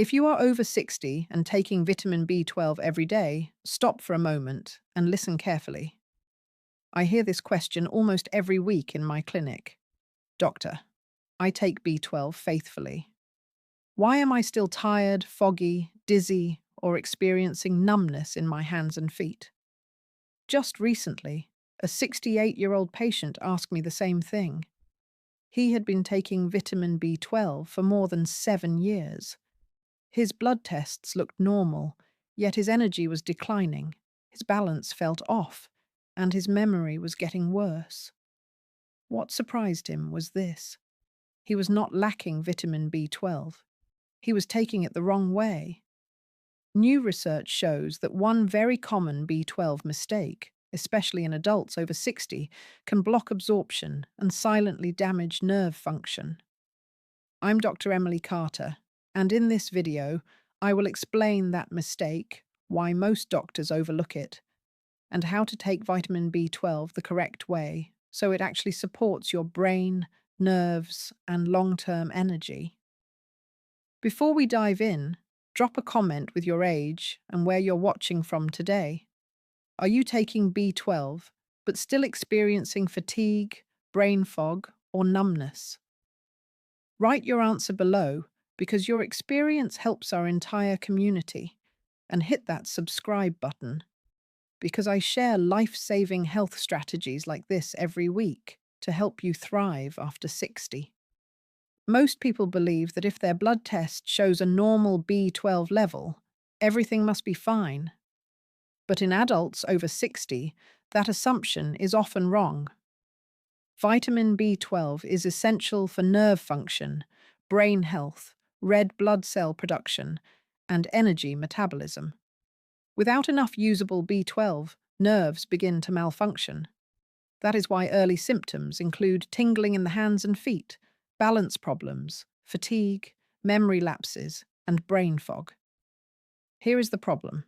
If you are over 60 and taking vitamin B12 every day, stop for a moment and listen carefully. I hear this question almost every week in my clinic. Doctor, I take B12 faithfully. Why am I still tired, foggy, dizzy, or experiencing numbness in my hands and feet? Just recently, a 68-year-old patient asked me the same thing. He had been taking vitamin B12 for more than 7 years. His blood tests looked normal, yet his energy was declining, his balance felt off, and his memory was getting worse. What surprised him was this. He was not lacking vitamin B12. He was taking it the wrong way. New research shows that one very common B12 mistake, especially in adults over 60, can block absorption and silently damage nerve function. I'm Dr. Emily Carter, and in this video, I will explain that mistake, why most doctors overlook it, and how to take vitamin B12 the correct way so it actually supports your brain, nerves, and long-term energy. Before we dive in, drop a comment with your age and where you're watching from today. Are you taking B12 but still experiencing fatigue, brain fog, or numbness? Write your answer below because your experience helps our entire community, and hit that subscribe button because I share life-saving health strategies like this every week to help you thrive after 60. Most people believe that if their blood test shows a normal B12 level, everything must be fine. But in adults over 60, that assumption is often wrong. Vitamin B12 is essential for nerve function, brain health, red blood cell production, and energy metabolism. Without enough usable B12, nerves begin to malfunction. That is why early symptoms include tingling in the hands and feet, balance problems, fatigue, memory lapses, and brain fog. Here is the problem.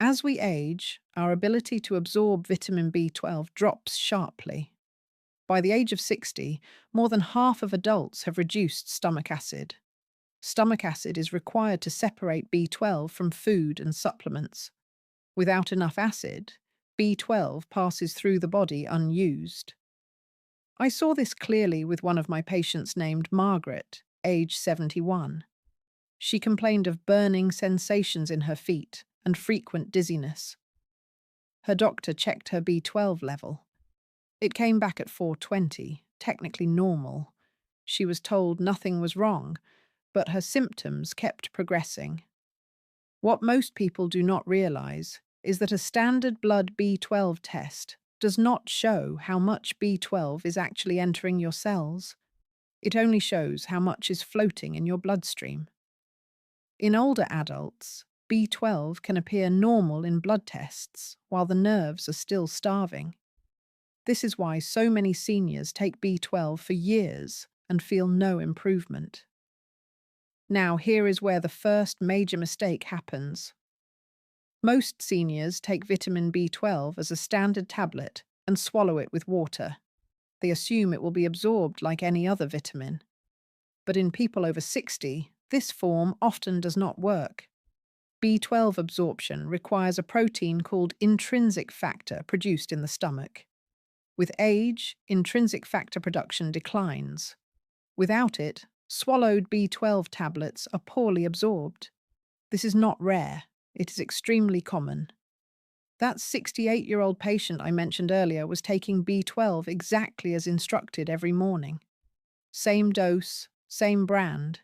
As we age, our ability to absorb vitamin B12 drops sharply. By the age of 60, more than half of adults have reduced stomach acid. Stomach acid is required to separate B12 from food and supplements. Without enough acid, B12 passes through the body unused. I saw this clearly with one of my patients named Margaret, age 71. She complained of burning sensations in her feet and frequent dizziness. Her doctor checked her B12 level. It came back at 420, technically normal. She was told nothing was wrong, but her symptoms kept progressing. What most people do not realize is that a standard blood B12 test does not show how much B12 is actually entering your cells. It only shows how much is floating in your bloodstream. In older adults, B12 can appear normal in blood tests while the nerves are still starving. This is why so many seniors take B12 for years and feel no improvement. Now, here is where the first major mistake happens. Most seniors take vitamin B12 as a standard tablet and swallow it with water. They assume it will be absorbed like any other vitamin. But in people over 60, this form often does not work. B12 absorption requires a protein called intrinsic factor produced in the stomach. With age, intrinsic factor production declines. Without it, swallowed B12 tablets are poorly absorbed. This is not rare, it is extremely common. That 68-year-old patient I mentioned earlier was taking B12 exactly as instructed every morning. Same dose, same brand,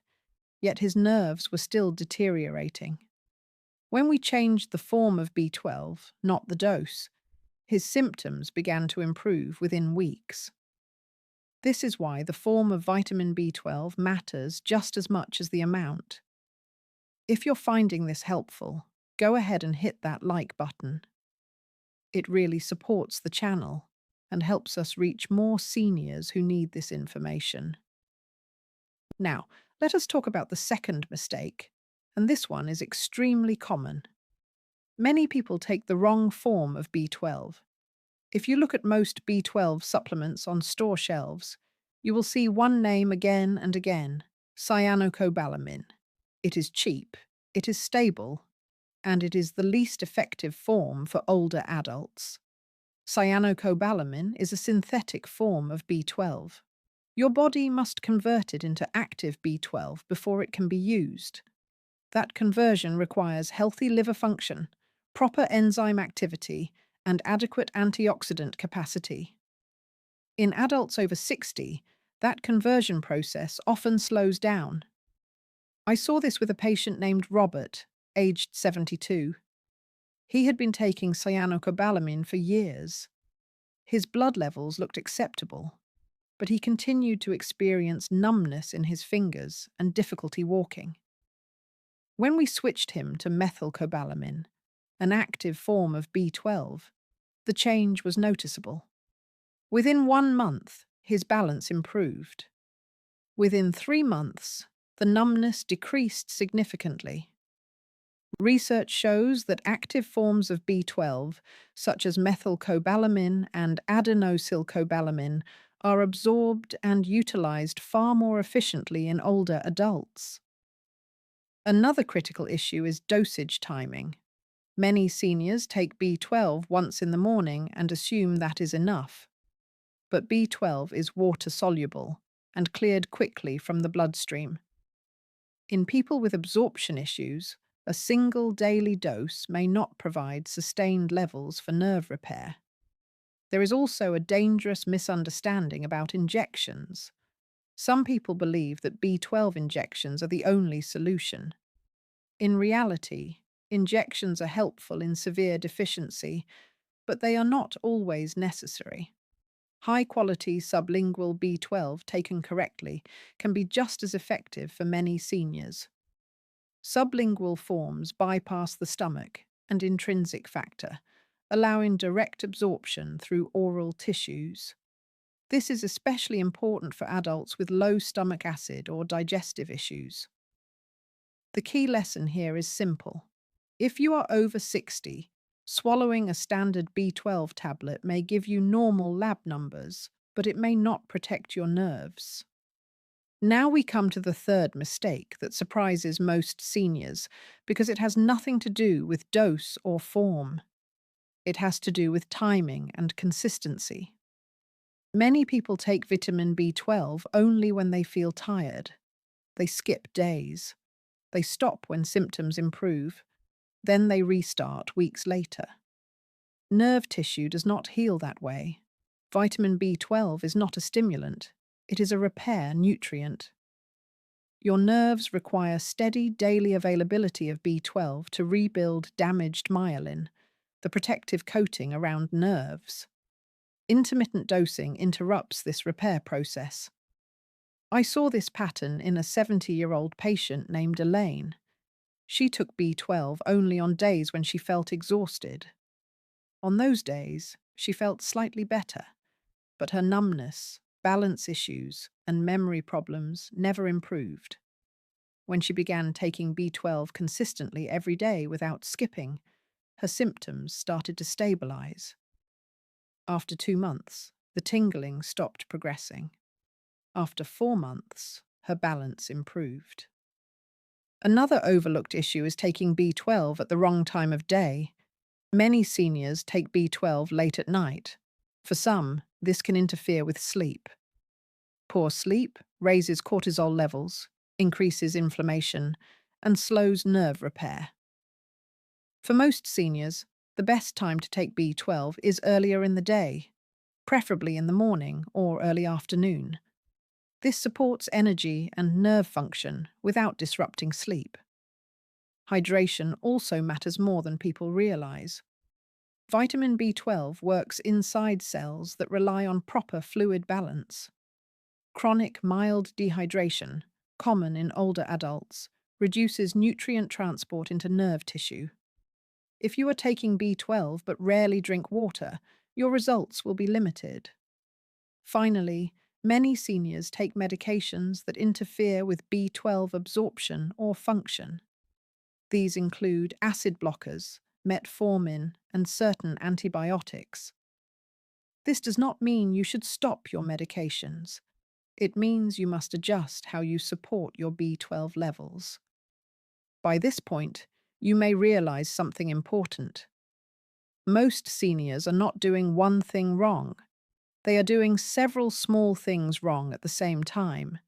yet his nerves were still deteriorating. When we changed the form of B12, not the dose, his symptoms began to improve within weeks. This is why the form of vitamin B12 matters just as much as the amount. If you're finding this helpful, go ahead and hit that like button. It really supports the channel and helps us reach more seniors who need this information. Now, let us talk about the second mistake, and this one is extremely common. Many people take the wrong form of B12. If you look at most B12 supplements on store shelves, you will see one name again and again, cyanocobalamin. It is cheap, it is stable, and it is the least effective form for older adults. Cyanocobalamin is a synthetic form of B12. Your body must convert it into active B12 before it can be used. That conversion requires healthy liver function, proper enzyme activity, and adequate antioxidant capacity. In adults over 60, that conversion process often slows down. I saw this with a patient named Robert, aged 72. He had been taking cyanocobalamin for years. His blood levels looked acceptable, but he continued to experience numbness in his fingers and difficulty walking. When we switched him to methylcobalamin, an active form of B12, the change was noticeable. Within 1 month, his balance improved. Within 3 months, the numbness decreased significantly. Research shows that active forms of B12, such as methylcobalamin and adenosylcobalamin, are absorbed and utilized far more efficiently in older adults. Another critical issue is dosage timing. Many seniors take B12 once in the morning and assume that is enough. But B12 is water-soluble and cleared quickly from the bloodstream. In people with absorption issues, a single daily dose may not provide sustained levels for nerve repair. There is also a dangerous misunderstanding about injections. Some people believe that B12 injections are the only solution. In reality, injections are helpful in severe deficiency, but they are not always necessary. High-quality sublingual B12 taken correctly can be just as effective for many seniors. Sublingual forms bypass the stomach and intrinsic factor, allowing direct absorption through oral tissues. This is especially important for adults with low stomach acid or digestive issues. The key lesson here is simple. If you are over 60, swallowing a standard B12 tablet may give you normal lab numbers, but it may not protect your nerves. Now we come to the third mistake that surprises most seniors because it has nothing to do with dose or form. It has to do with timing and consistency. Many people take vitamin B12 only when they feel tired. They skip days. They stop when symptoms improve. Then they restart weeks later. Nerve tissue does not heal that way. Vitamin B12 is not a stimulant. It is a repair nutrient. Your nerves require steady daily availability of B12 to rebuild damaged myelin, the protective coating around nerves. Intermittent dosing interrupts this repair process. I saw this pattern in a 70-year-old patient named Elaine. She took B12 only on days when she felt exhausted. On those days, she felt slightly better, but her numbness, balance issues, and memory problems never improved. When she began taking B12 consistently every day without skipping, her symptoms started to stabilize. After 2 months, the tingling stopped progressing. After 4 months, her balance improved. Another overlooked issue is taking B12 at the wrong time of day. Many seniors take B12 late at night. For some, this can interfere with sleep. Poor sleep raises cortisol levels, increases inflammation, and slows nerve repair. For most seniors, the best time to take B12 is earlier in the day, preferably in the morning or early afternoon. This supports energy and nerve function without disrupting sleep. Hydration also matters more than people realize. Vitamin B12 works inside cells that rely on proper fluid balance. Chronic mild dehydration, common in older adults, reduces nutrient transport into nerve tissue. If you are taking B12 but rarely drink water, your results will be limited. Finally, many seniors take medications that interfere with B12 absorption or function. These include acid blockers, metformin, and certain antibiotics. This does not mean you should stop your medications. It means you must adjust how you support your B12 levels. By this point, you may realize something important. Most seniors are not doing one thing wrong. They are doing several small things wrong at the same time.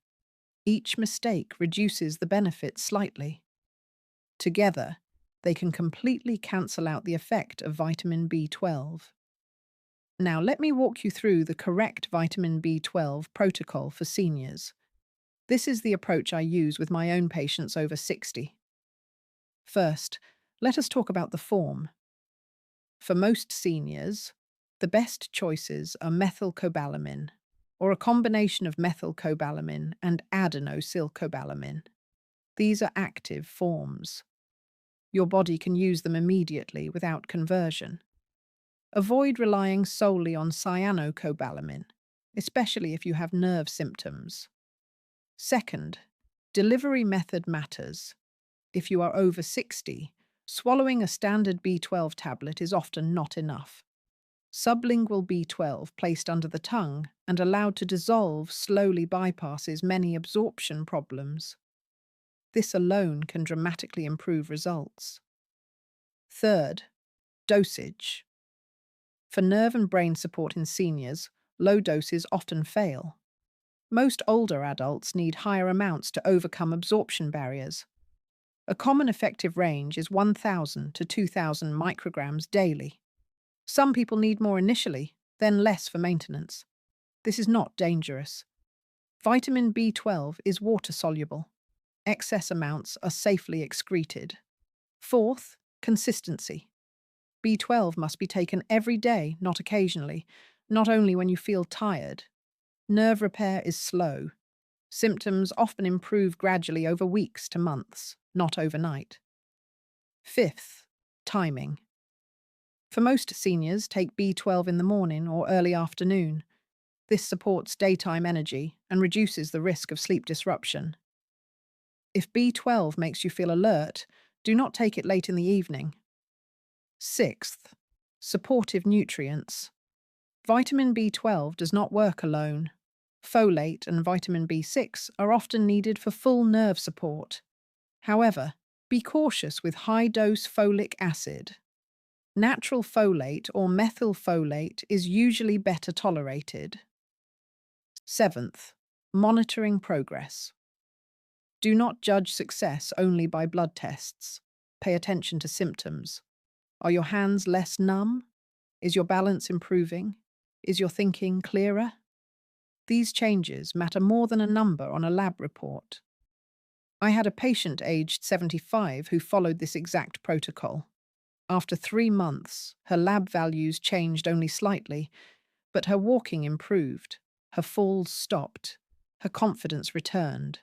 Each mistake reduces the benefit slightly. Together, they can completely cancel out the effect of vitamin B12. Now, let me walk you through the correct vitamin B12 protocol for seniors. This is the approach I use with my own patients over 60. First, let us talk about the form. For most seniors, the best choices are methylcobalamin, or a combination of methylcobalamin and adenosylcobalamin. These are active forms. Your body can use them immediately without conversion. Avoid relying solely on cyanocobalamin, especially if you have nerve symptoms. Second, delivery method matters. If you are over 60, swallowing a standard B12 tablet is often not enough. Sublingual B12 placed under the tongue and allowed to dissolve slowly bypasses many absorption problems. This alone can dramatically improve results. Third, dosage. For nerve and brain support in seniors, low doses often fail. Most older adults need higher amounts to overcome absorption barriers. A common effective range is 1,000 to 2,000 micrograms daily. Some people need more initially, then less for maintenance. This is not dangerous. Vitamin B12 is water-soluble. Excess amounts are safely excreted. Fourth, consistency. B12 must be taken every day, not occasionally, not only when you feel tired. Nerve repair is slow. Symptoms often improve gradually over weeks to months, not overnight. Fifth, timing. For most seniors, take B12 in the morning or early afternoon. This supports daytime energy and reduces the risk of sleep disruption. If B12 makes you feel alert, do not take it late in the evening. Sixth, supportive nutrients. Vitamin B12 does not work alone. Folate and vitamin B6 are often needed for full nerve support. However, be cautious with high-dose folic acid. Natural folate or methylfolate is usually better tolerated. Seventh, monitoring progress. Do not judge success only by blood tests. Pay attention to symptoms. Are your hands less numb? Is your balance improving? Is your thinking clearer? These changes matter more than a number on a lab report. I had a patient aged 75 who followed this exact protocol. After 3 months, her lab values changed only slightly, but her walking improved, her falls stopped, her confidence returned.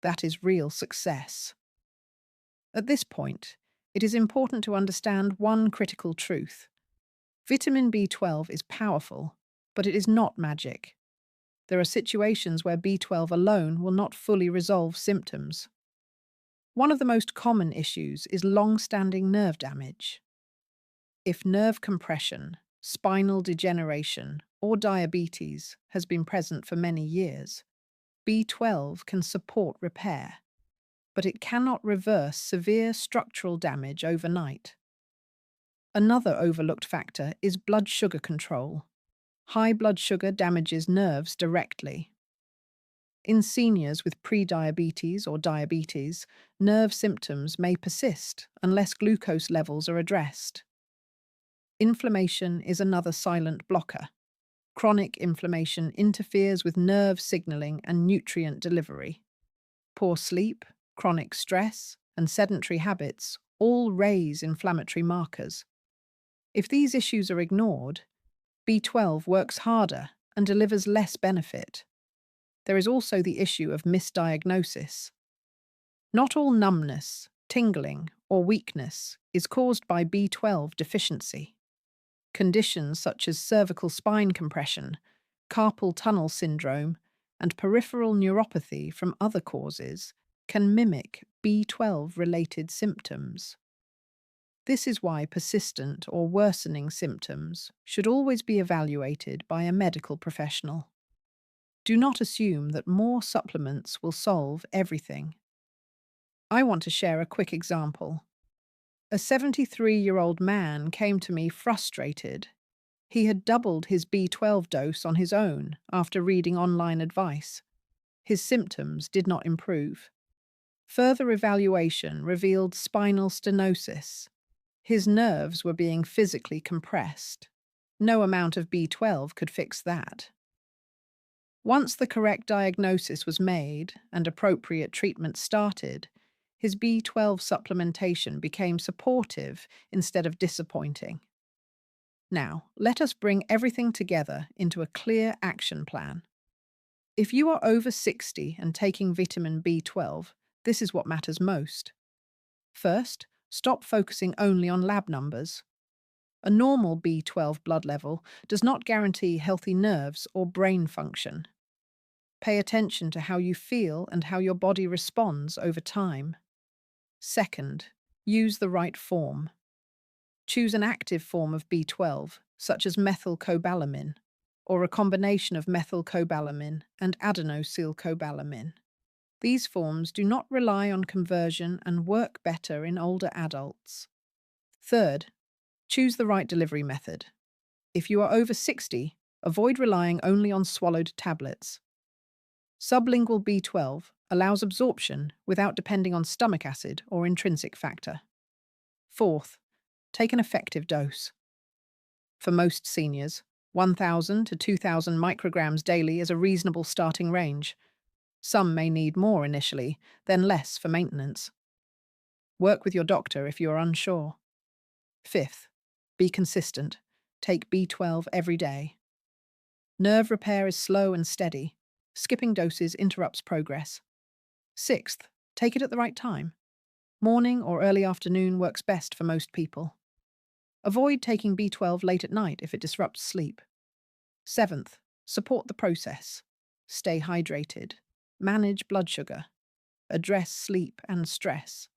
That is real success. At this point, it is important to understand one critical truth. Vitamin B12 is powerful, but it is not magic. There are situations where B12 alone will not fully resolve symptoms. One of the most common issues is long-standing nerve damage. If nerve compression, spinal degeneration, or diabetes has been present for many years, B12 can support repair, but it cannot reverse severe structural damage overnight. Another overlooked factor is blood sugar control. High blood sugar damages nerves directly. In seniors with prediabetes or diabetes, nerve symptoms may persist unless glucose levels are addressed. Inflammation is another silent blocker. Chronic inflammation interferes with nerve signaling and nutrient delivery. Poor sleep, chronic stress, and sedentary habits all raise inflammatory markers. If these issues are ignored, B12 works harder and delivers less benefit. There is also the issue of misdiagnosis. Not all numbness, tingling, or weakness is caused by B12 deficiency. Conditions such as cervical spine compression, carpal tunnel syndrome, and peripheral neuropathy from other causes can mimic B12-related symptoms. This is why persistent or worsening symptoms should always be evaluated by a medical professional. Do not assume that more supplements will solve everything. I want to share a quick example. A 73-year-old man came to me frustrated. He had doubled his B12 dose on his own after reading online advice. His symptoms did not improve. Further evaluation revealed spinal stenosis. His nerves were being physically compressed. No amount of B12 could fix that. Once the correct diagnosis was made and appropriate treatment started, his B12 supplementation became supportive instead of disappointing. Now, let us bring everything together into a clear action plan. If you are over 60 and taking vitamin B12, this is what matters most. First, stop focusing only on lab numbers. A normal B12 blood level does not guarantee healthy nerves or brain function. Pay attention to how you feel and how your body responds over time. Second, use the right form. Choose an active form of B12, such as methylcobalamin, or a combination of methylcobalamin and adenosylcobalamin. These forms do not rely on conversion and work better in older adults. Third, choose the right delivery method. If you are over 60, avoid relying only on swallowed tablets. Sublingual B12 allows absorption without depending on stomach acid or intrinsic factor. Fourth, take an effective dose. For most seniors, 1,000 to 2,000 micrograms daily is a reasonable starting range. Some may need more initially, then less for maintenance. Work with your doctor if you are unsure. Fifth, be consistent. Take B12 every day. Nerve repair is slow and steady. Skipping doses interrupts progress. Sixth, take it at the right time. Morning or early afternoon works best for most people. Avoid taking B12 late at night if it disrupts sleep. Seventh, support the process. Stay hydrated. Manage blood sugar. Address sleep and stress.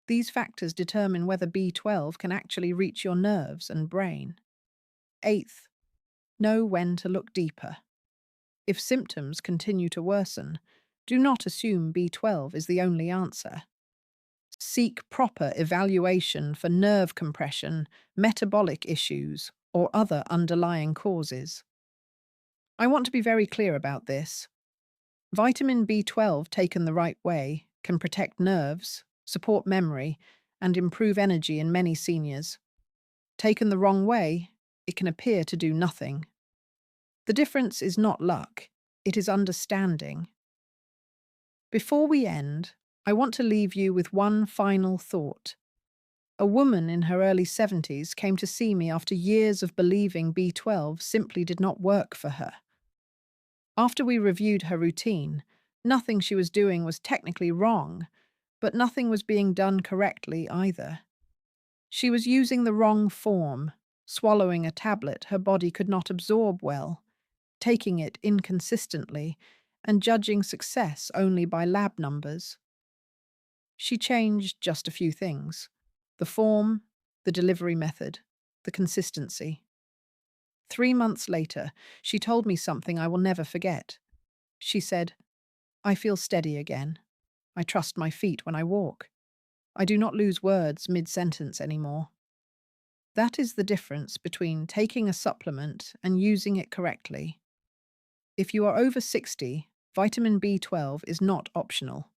These factors determine whether B12 can actually reach your nerves and brain. Eighth, know when to look deeper. If symptoms continue to worsen, do not assume B12 is the only answer. Seek proper evaluation for nerve compression, metabolic issues, or other underlying causes. I want to be very clear about this. Vitamin B12 taken the right way can protect nerves, support memory, and improve energy in many seniors. Taken the wrong way, it can appear to do nothing. The difference is not luck, it is understanding. Before we end, I want to leave you with one final thought. A woman in her early 70s came to see me after years of believing B12 simply did not work for her. After we reviewed her routine, nothing she was doing was technically wrong, but nothing was being done correctly either. She was using the wrong form, swallowing a tablet her body could not absorb well, taking it inconsistently, and judging success only by lab numbers. She changed just a few things: the form, the delivery method, the consistency. 3 months later, she told me something I will never forget. She said, "I feel steady again. I trust my feet when I walk. I do not lose words mid-sentence anymore." That is the difference between taking a supplement and using it correctly. If you are over 60, vitamin B12 is not optional.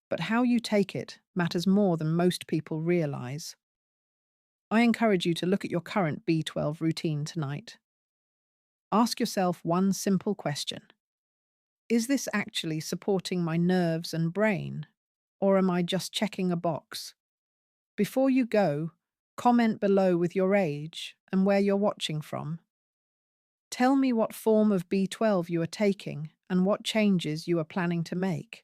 But how you take it matters more than most people realize. I encourage you to look at your current B12 routine tonight. Ask yourself one simple question. Is this actually supporting my nerves and brain, or am I just checking a box? Before you go, comment below with your age and where you're watching from. Tell me what form of B12 you are taking and what changes you are planning to make.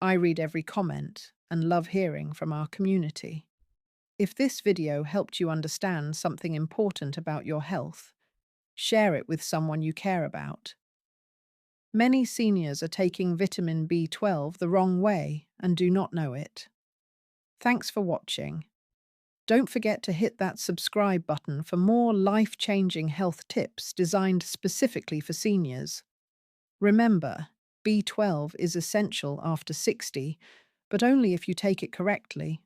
I read every comment and love hearing from our community. If this video helped you understand something important about your health, share it with someone you care about. Many seniors are taking vitamin B12 the wrong way and do not know it. Thanks for watching. Don't forget to hit that subscribe button for more life-changing health tips designed specifically for seniors. Remember, B12 is essential after 60, but only if you take it correctly.